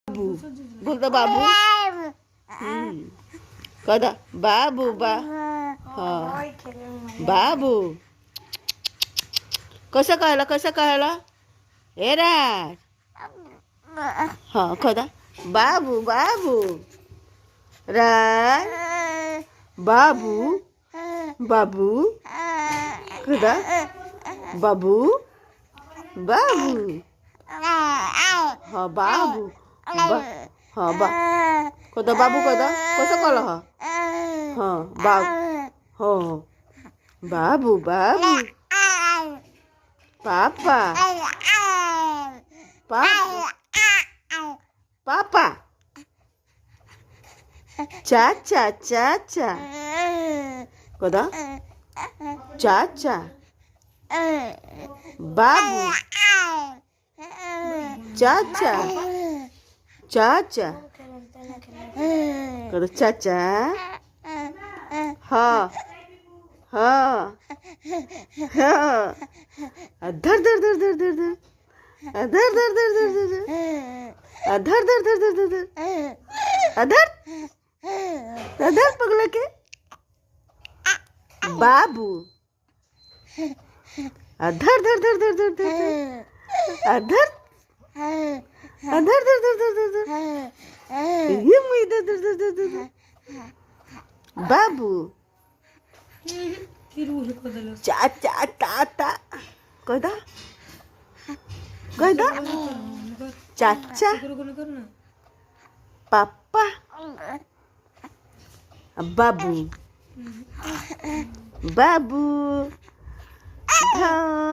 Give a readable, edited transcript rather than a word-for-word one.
बाबू बोलतो बाबू कदा बाबू बाबू कसं कळलं ए राज कदा बाबू राज बाबू कदा बाबू बाबू कदा बाबू कदा कसं कळलं बाबू पापा चाचा कदा चाचा बाबू चाचा कदा चाचा धर पगला के बाबू धर बाबू चाचा ताता कदा चाचा पापा बाबू